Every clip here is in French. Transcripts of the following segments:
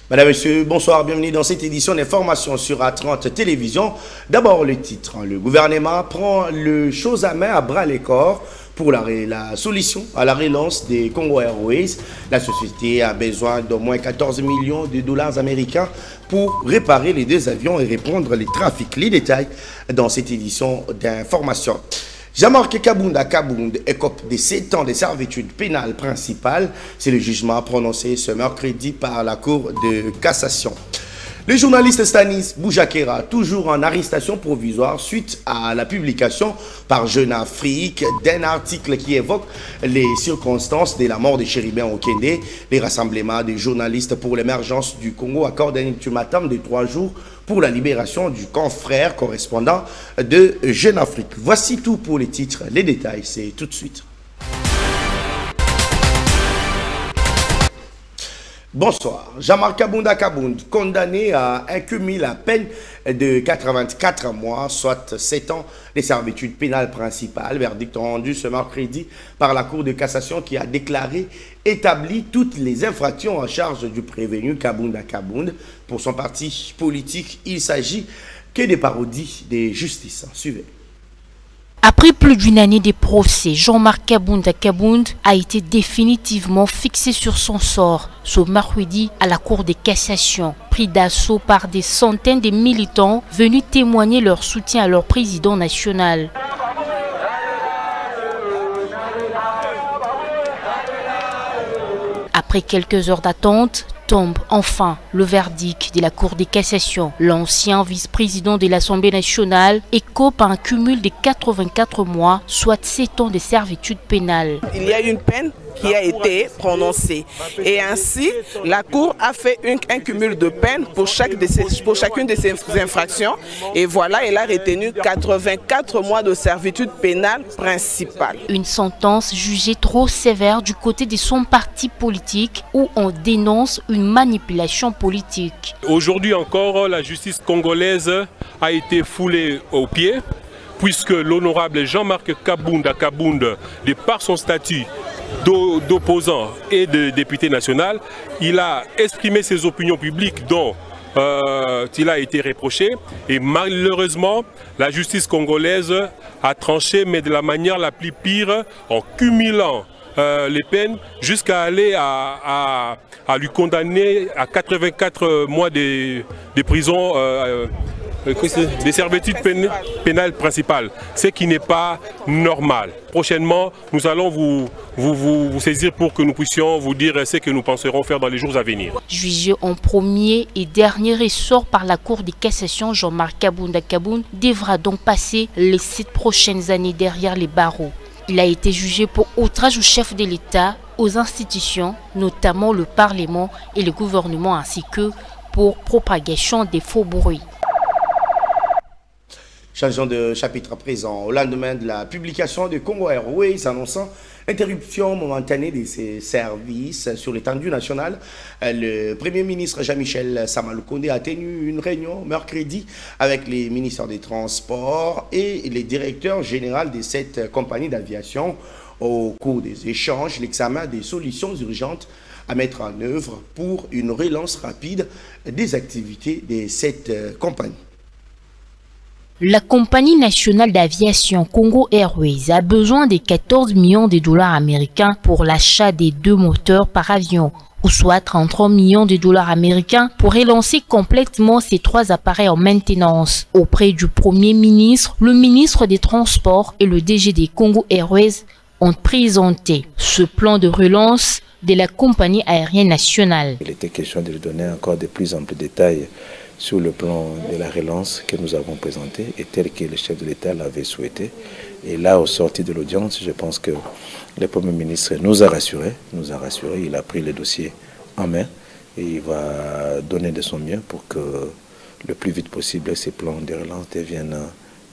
Madame, Monsieur, bonsoir, bienvenue dans cette édition d'information sur A30 Télévision. D'abord le titre, le gouvernement prend le chose à main à bras les corps pour la solution à la relance des Congo Airways. La société a besoin d'au moins 14 millions de dollars américains pour réparer les deux avions et répondre les trafics. Les détails dans cette édition d'information. Jean-Marc Kabunda écope de 7 ans de servitude pénale principale. C'est le jugement prononcé ce mercredi par la Cour de cassation. Le journaliste Stanis Boujakera, toujours en arrestation provisoire suite à la publication par Jeune Afrique d'un article qui évoque les circonstances de la mort de Chéribin Okende. Les rassemblements des journalistes pour l'émergence du Congo accordent un ultimatum de 3 jours pour la libération du confrère correspondant de Jeune Afrique. Voici tout pour les titres. Les détails, c'est tout de suite. Bonsoir. Jean-Marc Kabunda, condamné à incumuler la peine de 84 mois, soit 7 ans de servitude pénale principale. Verdict rendu ce mercredi par la Cour de cassation qui a déclaré établi toutes les infractions en charge du prévenu Kabunda. Pour son parti politique, il s'agit que des parodies de justice. Suivez. Après plus d'une année de procès, Jean-Marc Kabunda a été définitivement fixé sur son sort ce mercredi à la Cour de cassation, pris d'assaut par des centaines de militants venus témoigner leur soutien à leur président national. Après quelques heures d'attente, tombe enfin le verdict de la Cour de cassation. L'ancien vice-président de l'Assemblée nationale écope un cumul de 84 mois, soit 7 ans de servitude pénale. Il y a une peine qui a été prononcée et ainsi la Cour a fait un cumul de peine pour chacune de ces infractions et voilà, elle a retenu 84 mois de servitude pénale principale. Une sentence jugée trop sévère du côté de son parti politique où on dénonce une manipulation politique. Aujourd'hui encore, la justice congolaise a été foulée aux pieds puisque l'honorable Jean-Marc Kabunda, de par son statut d'opposant et de député national, il a exprimé ses opinions publiques dont il a été reproché et malheureusement la justice congolaise a tranché mais de la manière la plus pire en cumulant les peines jusqu'à aller à lui condamner à 84 mois de prison des servitudes pénales principales, ce qui n'est pas normal. Prochainement, nous allons vous saisir pour que nous puissions vous dire ce que nous penserons faire dans les jours à venir. Jugé en premier et dernier ressort par la Cour de cassation, Jean-Marc Kabunda devra donc passer les 7 prochaines années derrière les barreaux. Il a été jugé pour outrage au chef de l'État, aux institutions, notamment le Parlement et le gouvernement, ainsi que pour propagation des faux bruits. Changeons de chapitre à présent. Au lendemain de la publication de Congo Airways annonçant interruption momentanée de ses services sur l'étendue nationale, le Premier ministre Jean-Michel Samalukonde a tenu une réunion mercredi avec les ministres des Transports et les directeurs généraux de cette compagnie d'aviation. Au cours des échanges, l'examen des solutions urgentes à mettre en œuvre pour une relance rapide des activités de cette compagnie. La compagnie nationale d'aviation Congo Airways a besoin de 14 millions de dollars américains pour l'achat des 2 moteurs par avion, ou soit 33 millions de dollars américains pour relancer complètement ces 3 appareils en maintenance. Auprès du Premier ministre, le ministre des Transports et le DG des Congo Airways ont présenté ce plan de relance de la compagnie aérienne nationale. Il était question de lui donner encore de plus amples détails sur le plan de la relance que nous avons présenté et tel que le chef de l'État l'avait souhaité. Et là, au sorti de l'audience, je pense que le Premier ministre nous a rassurés, il a pris le dossier en main et il va donner de son mieux pour que le plus vite possible ces plans de relance deviennent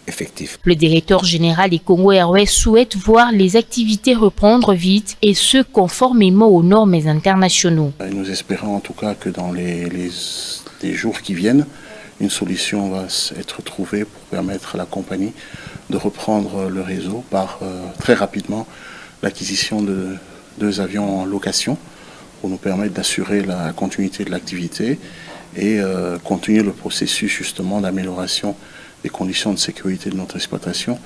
effectifs. Le directeur général des Congo Airways souhaite voir les activités reprendre vite et ce conformément aux normes internationaux. Nous espérons en tout cas que dans les jours qui viennent, une solution va être trouvée pour permettre à la compagnie de reprendre le réseau par très rapidement l'acquisition de 2 avions en location pour nous permettre d'assurer la continuité de l'activité et continuer le processus justement d'amélioration des conditions de sécurité de notre exploitation,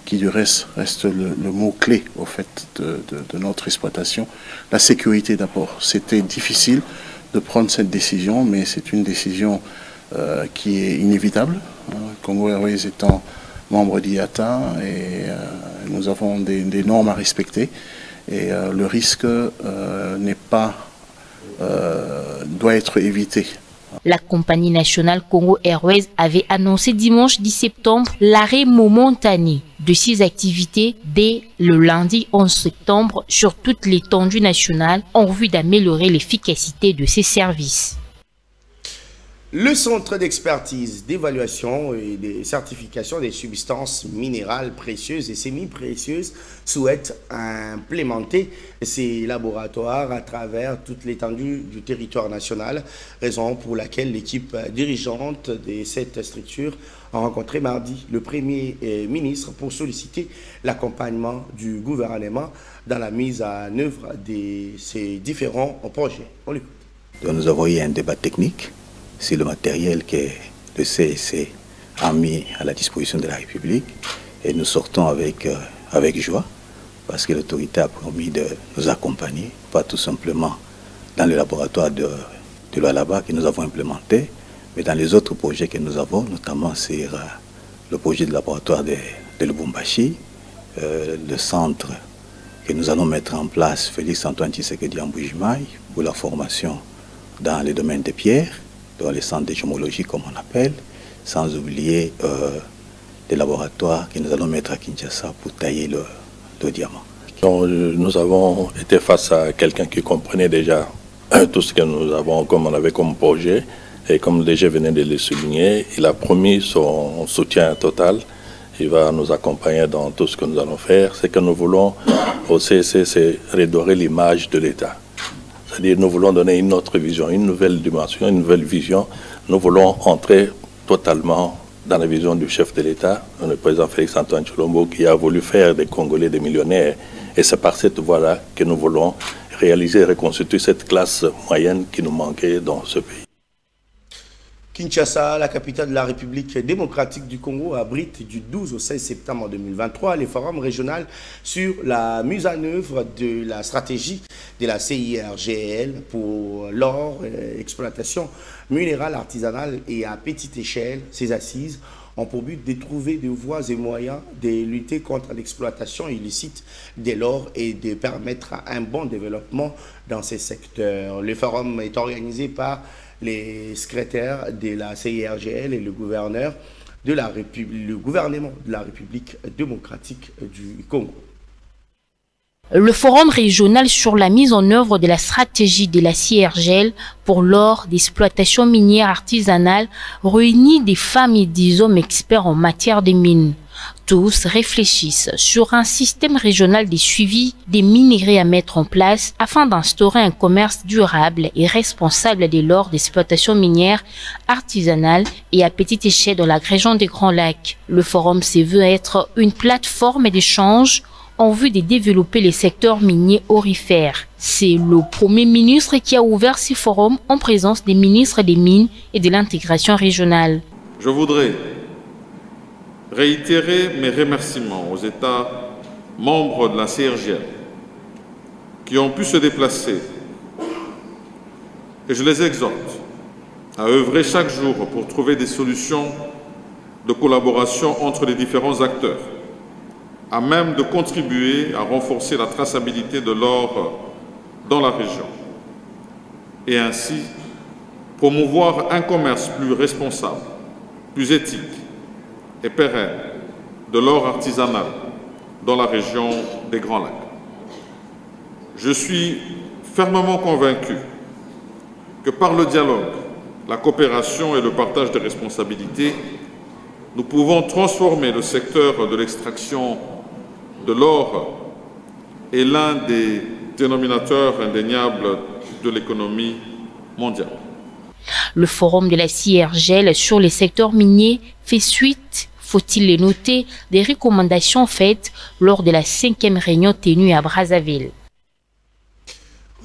qui du reste le mot-clé au fait de notre exploitation. La sécurité d'abord. C'était difficile de prendre cette décision, mais c'est une décision qui est inévitable. Congo Airways étant membre d'IATA, et nous avons des normes à respecter, et le risque doit être évité. La compagnie nationale Congo Airways avait annoncé dimanche 10 septembre l'arrêt momentané de ses activités dès le lundi 11 septembre sur toute l'étendue nationale en vue d'améliorer l'efficacité de ses services. Le Centre d'expertise, d'évaluation et de certification des substances minérales précieuses et semi-précieuses souhaite implémenter ces laboratoires à travers toute l'étendue du territoire national, raison pour laquelle l'équipe dirigeante de cette structure a rencontré mardi le Premier ministre pour solliciter l'accompagnement du gouvernement dans la mise en œuvre de ces différents projets. On l'écoute. Nous avons eu un débat technique sur le matériel que le CSC a mis à la disposition de la République, et nous sortons avec joie parce que l'autorité a promis de nous accompagner, pas tout simplement dans le laboratoire de Lualaba que nous avons implémenté, mais dans les autres projets que nous avons, notamment sur le projet de laboratoire de Lubumbashi, le centre que nous allons mettre en place, Félix Antoine Tshisekedi Mbujimayi, pour la formation dans les domaines des pierres, dans les centres de géomologie comme on appelle, sans oublier des laboratoires que nous allons mettre à Kinshasa pour tailler le diamant. Donc, nous avons été face à quelqu'un qui comprenait déjà tout ce que nous avons, comme on avait comme projet, et comme le DG venait de le souligner, il a promis son soutien total. Il va nous accompagner dans tout ce que nous allons faire. Ce que nous voulons au CSC, c'est redorer l'image de l'État. C'est-à-dire nous voulons donner une autre vision, une nouvelle dimension, une nouvelle vision. Nous voulons entrer totalement dans la vision du chef de l'État, le président Félix Antoine Tshilombo, qui a voulu faire des Congolais des millionnaires. Et c'est par cette voie-là que nous voulons réaliser et reconstituer cette classe moyenne qui nous manquait dans ce pays. Kinshasa, la capitale de la République démocratique du Congo, abrite du 12 au 16 septembre 2023 les forums régionaux sur la mise en œuvre de la stratégie de la CIRGL pour l'or, exploitation minérale, artisanale et à petite échelle. Ces assises ont pour but de trouver des voies et moyens de lutter contre l'exploitation illicite de l'or et de permettre un bon développement dans ces secteurs. Le forum est organisé par les secrétaires de la CIRGL et le gouvernement de la République démocratique du Congo. Le forum régional sur la mise en œuvre de la stratégie de la CIRGL pour l'or d'exploitation minière artisanale réunit des femmes et des hommes experts en matière de mines. Tous réfléchissent sur un système régional de suivi des minerais à mettre en place afin d'instaurer un commerce durable et responsable de l'or d'exploitation minière artisanale et à petite échelle dans la région des Grands Lacs. Le forum se veut être une plateforme d'échange en vue de développer les secteurs miniers aurifères. C'est le Premier ministre qui a ouvert ce forum en présence des ministres des Mines et de l'intégration régionale. Je voudrais réitérer mes remerciements aux États membres de la CIRGL qui ont pu se déplacer, et je les exhorte à œuvrer chaque jour pour trouver des solutions de collaboration entre les différents acteurs, à même de contribuer à renforcer la traçabilité de l'or dans la région et ainsi promouvoir un commerce plus responsable, plus éthique et pérenne de l'or artisanal dans la région des Grands Lacs. Je suis fermement convaincu que par le dialogue, la coopération et le partage des responsabilités, nous pouvons transformer le secteur de l'extraction de l'or est l'un des dénominateurs indéniables de l'économie mondiale. Le forum de la CIRGL sur les secteurs miniers fait suite, faut-il les noter, des recommandations faites lors de la 5e réunion tenue à Brazzaville.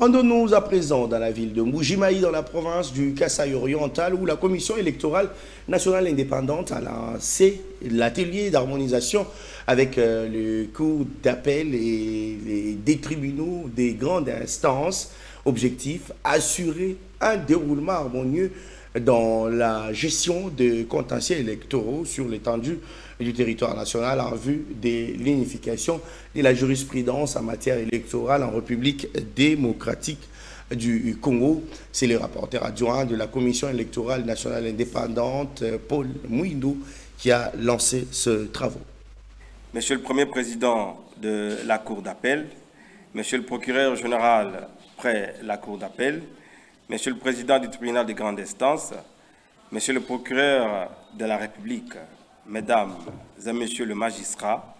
Rendons-nous à présent dans la ville de Mbujimayi, dans la province du Kasaï oriental, où la Commission électorale nationale indépendante a lancé l'atelier d'harmonisation avec le cours d'appel et des tribunaux des grandes instances. Objectif, assurer un déroulement harmonieux dans la gestion des contentieux électoraux sur l'étendue du territoire national en vue de l'unification de la jurisprudence en matière électorale en République démocratique du Congo. C'est le rapporteur adjoint de la Commission électorale nationale indépendante, Paul Mouindou, qui a lancé ce travail. Monsieur le Premier Président de la Cour d'appel, Monsieur le Procureur général près la Cour d'appel, Monsieur le Président du tribunal de grande instance, Monsieur le Procureur de la République, Mesdames et Messieurs les magistrats,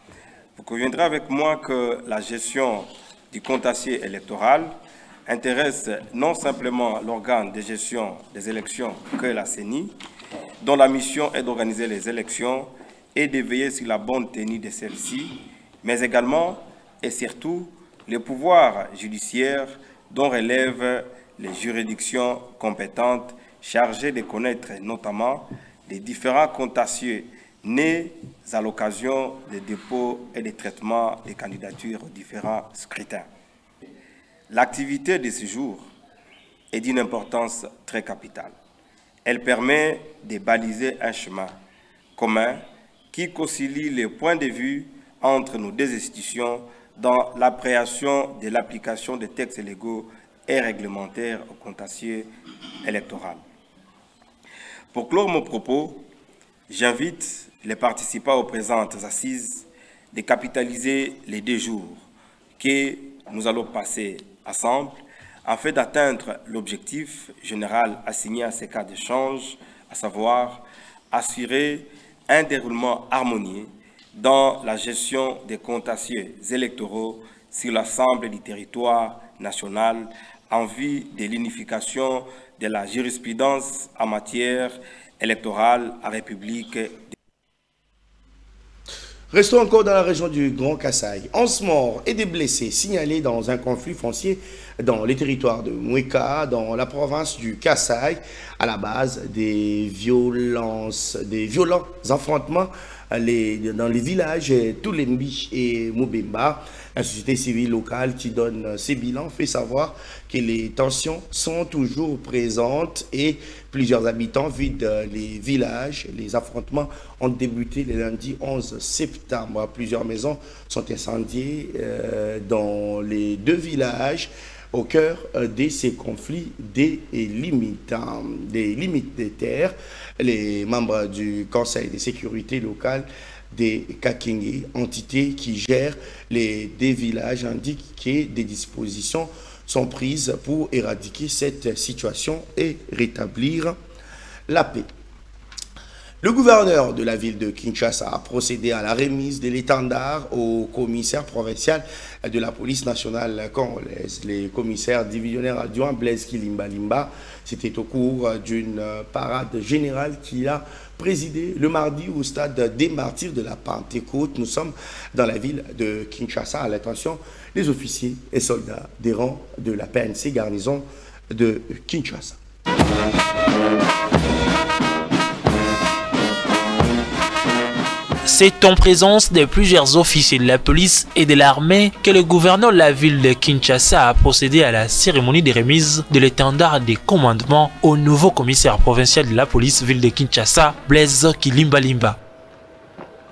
vous conviendrez avec moi que la gestion du contentieux électoral intéresse non simplement l'organe de gestion des élections que la CENI, dont la mission est d'organiser les élections et de veiller sur la bonne tenue de celles-ci, mais également et surtout le pouvoir judiciaire dont relèvent les juridictions compétentes chargées de connaître notamment les différents contentieux nés à l'occasion des dépôts et des traitements des candidatures aux différents scrutins. L'activité de ce jour est d'une importance très capitale. Elle permet de baliser un chemin commun qui concilie les points de vue entre nos deux institutions dans l'appréhension de l'application des textes légaux et réglementaires au contentieux électoral. Pour clore mon propos, j'invite les participants aux présentes assises de capitaliser les 2 jours que nous allons passer ensemble afin d'atteindre l'objectif général assigné à ces cas d'échange, à savoir assurer un déroulement harmonieux dans la gestion des contentieux électoraux sur l'ensemble du territoire national en vue de l'unification de la jurisprudence en matière électorale en République. Restons encore dans la région du Grand Kasaï. 11 morts et des blessés signalés dans un conflit foncier dans les territoires de Moueka, dans la province du Kasaï, à la base des violents affrontements dans les villages Toulembi et Moubemba. La société civile locale qui donne ses bilans fait savoir que les tensions sont toujours présentes et plusieurs habitants vident les villages. Les affrontements ont débuté le lundi 11 septembre. Plusieurs maisons sont incendiées dans les 2 villages au cœur de ces conflits des limites des terres. Les membres du Conseil de sécurité locale des Kakingi, entité qui gère les 2 villages, indiquent que des dispositions sont prises pour éradiquer cette situation et rétablir la paix. Le gouverneur de la ville de Kinshasa a procédé à la remise de l'étendard au commissaire provincial de la police nationale congolaise. Le commissaire divisionnaire adjoint Blaise Kilimbalimba, c'était au cours d'une parade générale qui a présidé le mardi au stade des Martyrs de la Pentecôte. Nous sommes dans la ville de Kinshasa à l'attention des officiers et soldats des rangs de la PNC garnison de Kinshasa. C'est en présence de plusieurs officiers de la police et de l'armée que le gouverneur de la ville de Kinshasa a procédé à la cérémonie de remise de l'étendard des commandements au nouveau commissaire provincial de la police ville de Kinshasa, Blaise Kilimbalimba.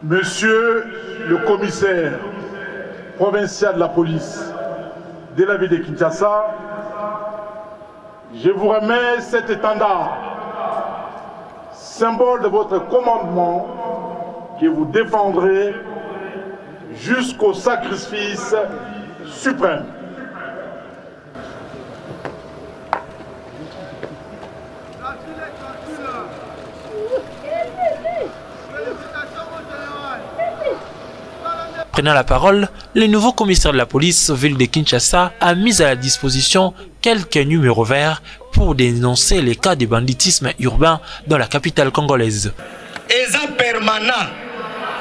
Monsieur le commissaire provincial de la police de la ville de Kinshasa, je vous remets cet étendard, symbole de votre commandement que vous défendrez jusqu'au sacrifice suprême. Prenant la parole, le nouveau commissaire de la police ville de Kinshasa a mis à la disposition quelques numéros verts pour dénoncer les cas de banditisme urbain dans la capitale congolaise. Eza permanent.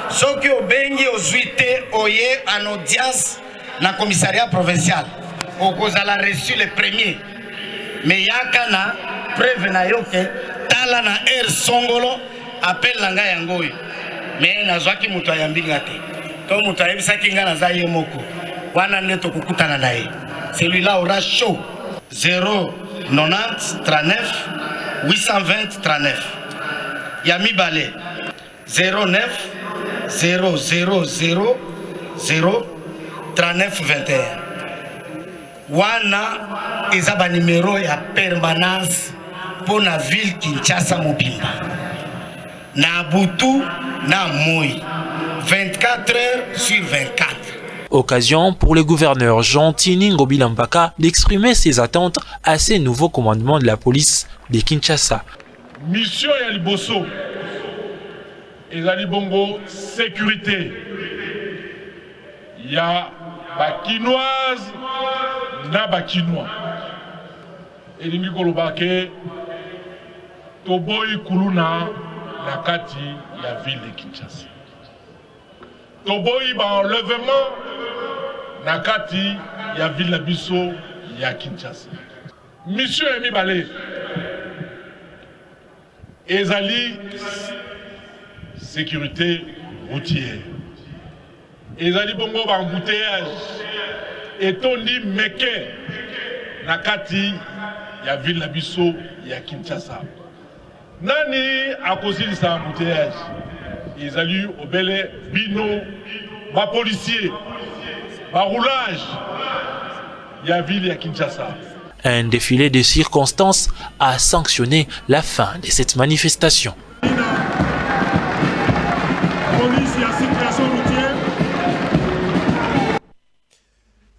Ceux qui ont béni aux 8 oye en audience dans le commissariat provincial. okozala reçu le premier. Mais yakana preuve na yoke tala na air songolo appel langa yangoy. Mais nazwaki muto ayambinga te. To muto ayebisaki nga naza ye moko. Wana nde tokukutana naye. Celui-là aura chaud. 090 39 820 39. Yami Balé 09 000 39 21. Wana ezaba numéro ya permanence pour la ville Kinshasa Mobimba. Na Butu, na Moi. 24 heures sur 24. Occasion pour le gouverneur Jean-Tini Ngobi Lampaka d'exprimer ses attentes à ces nouveaux commandements de la police de Kinshasa. Mission ya liboso ezali bongo sécurité ya bakinoise na bakinois elingi koloba ke toboyi kuluna na kati ya ville de Kinshasa, toboyi ba enlèvement na kati ya ville na biso ya Kinshasa. Mission ya mibale ezali sécurité routière, ezali bongo ba embouteillage etondi meke na kati ya ville na biso ya Kinshasa. Nani akozilisa embouteillage? Ezali obele bino ba policier ba roulage ya ville ya Kinshasa. Un défilé de circonstances a sanctionné la fin de cette manifestation.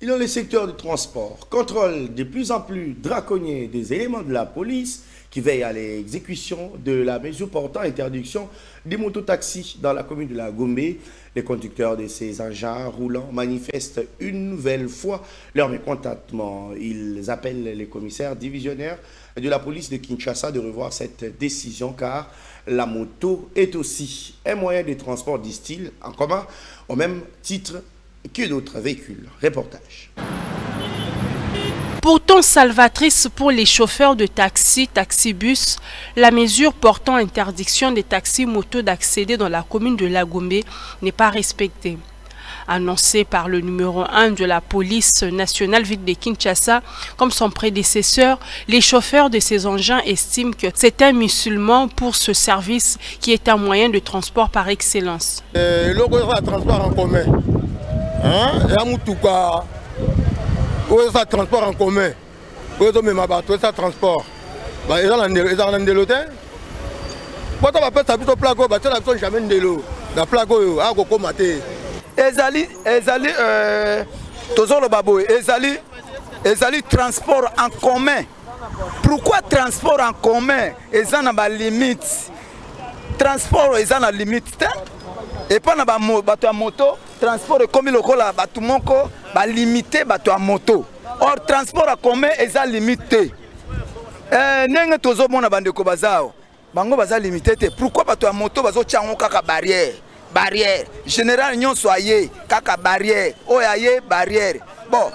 Et dans le secteur du transport, contrôle de plus en plus draconien des éléments de la police qui veillent à l'exécution de la mesure portant interdiction des mototaxis dans la commune de la Gombe. Les conducteurs de ces engins roulants manifestent une nouvelle fois leur mécontentement. Ils appellent les commissaires divisionnaires de la police de Kinshasa de revoir cette décision car la moto est aussi un moyen de transport, disent-ils, en commun au même titre que d'autres véhicules. Reportage. Pourtant salvatrice pour les chauffeurs de taxi, taxibus, la mesure portant interdiction des taxis motos d'accéder dans la commune de La Gombe n'est pas respectée. Annoncé par le numéro 1 de la police nationale ville de Kinshasa comme son prédécesseur, les chauffeurs de ces engins estiment que c'est un musulman pour ce service qui est un moyen de transport par excellence. Le transport en commun. Ça transport en commun. Ça transport. Ils ont un déloté. Quand on appelle ça plutôt placo, ça n'a jamais de délo. La placo, à Goko Maté. Ezali, Tozolo Babo, Ezali transport en commun. Pourquoi transport en commun? Ils ont une limite. Transport, ils ont une limite. Et pas na bato à moto, transport comme le cola bato monko, ba limité bato à moto. Or transport à commun est limité. Nenga tozo mona bandeko bazao. Bango baza limité te. Pourquoi bato à moto bazo tchango kaka barrière? Barrière. Général nyon soyez kaka barrière. Oyaye barrière. Bon.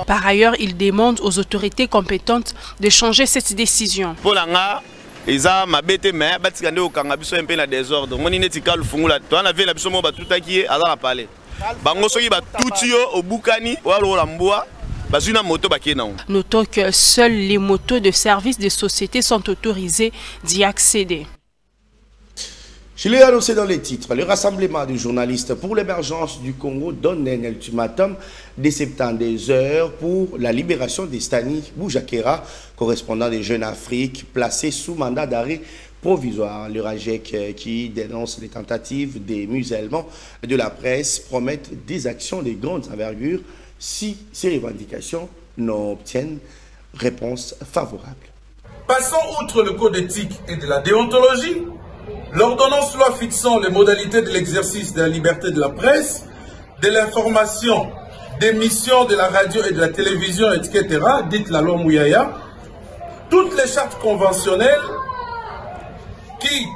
Par ailleurs, il demande aux autorités compétentes de changer cette décision. Eza mabete mais batikande okanga biso un peu na désordre moni netika lufungula to na vela biso mo batutaki azala parler bango soki batuti yo obukani walo la mbwa bazuna moto bakena. Notons que seules les motos de service des sociétés sont autorisées d'y accéder. Je l'ai annoncé dans les titres, le rassemblement des journalistes pour l'émergence du Congo donne un ultimatum de 72 heures pour la libération de Stani Boujakera, correspondant des Jeunes Afrique, placé sous mandat d'arrêt provisoire. Le RAJEC qui dénonce les tentatives des musulmans de la presse promettent des actions de grande envergure si ces revendications n'obtiennent réponse favorable. Passons outre le code éthique et de la déontologie. L'ordonnance loi fixant les modalités de l'exercice de la liberté de la presse, de l'information, des missions de la radio et de la télévision, etc., dite la loi Mouyaya, toutes les chartes conventionnelles qui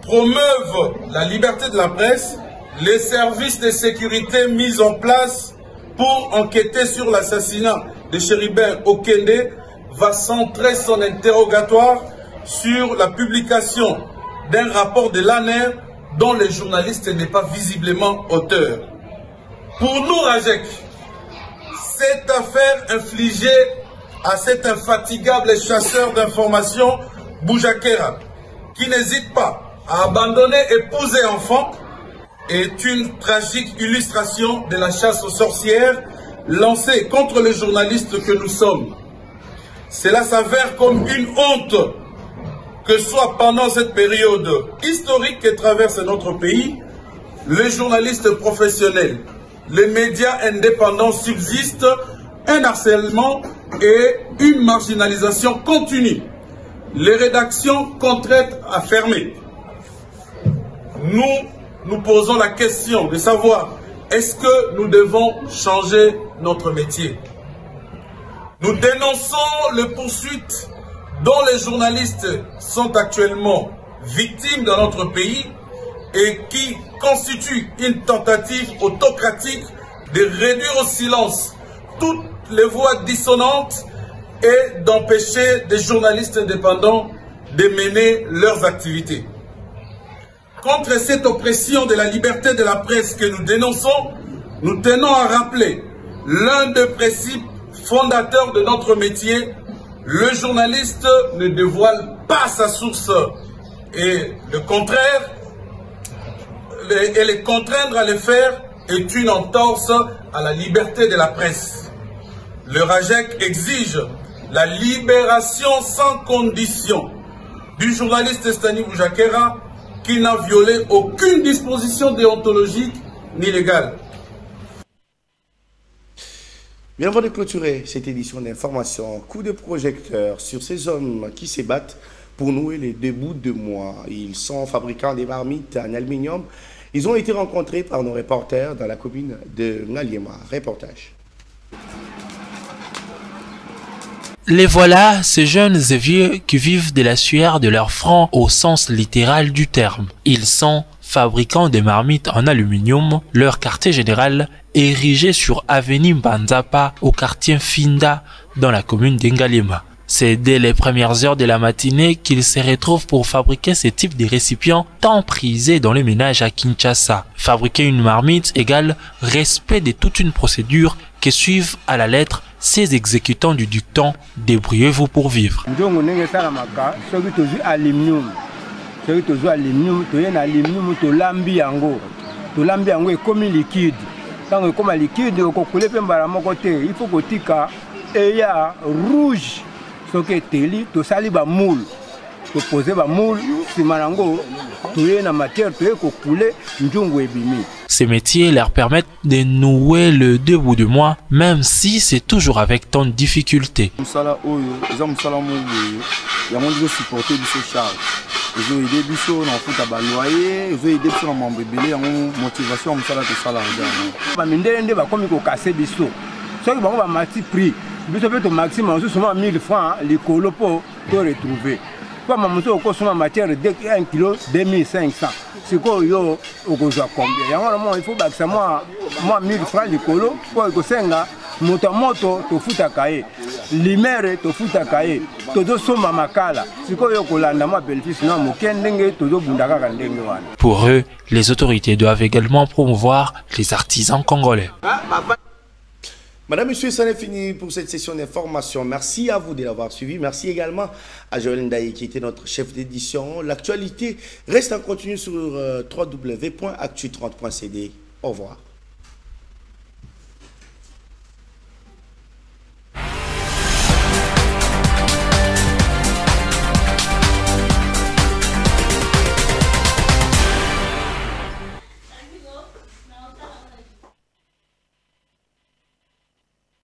promeuvent la liberté de la presse, les services de sécurité mis en place pour enquêter sur l'assassinat de Chéribin Okende va centrer son interrogatoire sur la publication d'un rapport de l'ANER dont le journaliste n'est pas visiblement auteur. Pour nous, Rajek, cette affaire infligée à cet infatigable chasseur d'informations, Boujakera, qui n'hésite pas à abandonner épouse et enfants, est une tragique illustration de la chasse aux sorcières lancée contre les journalistes que nous sommes. Cela s'avère comme une honte que soit pendant cette période historique que traverse notre pays, les journalistes professionnels, les médias indépendants subsistent un harcèlement et une marginalisation continue. Les rédactions contraintes à fermer. Nous posons la question de savoir est-ce que nous devons changer notre métier. Nous dénonçons les poursuites dont les journalistes sont actuellement victimes dans notre pays et qui constituent une tentative autocratique de réduire au silence toutes les voix dissonantes et d'empêcher des journalistes indépendants de mener leurs activités. Contre cette oppression de la liberté de la presse que nous dénonçons, nous tenons à rappeler l'un des principes fondateurs de notre métier: le journaliste ne dévoile pas sa source et le contraire, et les contraindre à le faire est une entorse à la liberté de la presse. Le Rajek exige la libération sans condition du journaliste Stani Boujakera qui n'a violé aucune disposition déontologique ni légale. Bien, avant de clôturer cette édition d'information, coup de projecteur sur ces hommes qui se battent pour nouer les 2 bouts de mois. Ils sont fabricants des marmites en aluminium. Ils ont été rencontrés par nos reporters dans la commune de Ngaliema. Reportage. Les voilà, ces jeunes et vieux qui vivent de la sueur de leur front au sens littéral du terme. Ils sont fabricants de marmites en aluminium, leur quartier général érigé sur avenue Banzapa au quartier Finda dans la commune d'Ngaliema. C'est dès les premières heures de la matinée qu'ils se retrouvent pour fabriquer ce type de récipients tant prisés dans les ménages à Kinshasa. Fabriquer une marmite égale respect de toute une procédure que suivent à la lettre ces exécutants du dicton « Débrouillez-vous pour vivre ». Ces métiers leur permettent de nouer le 2 bouts de mois, même si c'est toujours avec tant de difficultés. Maximum 1000 francs les colopo pour retrouver. Pas ma moto au matière de 1 kg 2500. C'est quoi yo au combien? Il faut que ça moi 1000 francs les colo pour que senga moto to futa kae. Limere to futa kae. Todo soma makala. C'est quoi yo kolanda moi bénéfice na mokendenge todo bundaka kandenge wana. Pour eux, les autorités doivent également promouvoir les artisans congolais. Madame, Monsieur, ça n'est fini pour cette session d'information. Merci à vous de l'avoir suivi. Merci également à Joël Ndaye qui était notre chef d'édition. L'actualité reste en continu sur www.actu30.cd. Au revoir.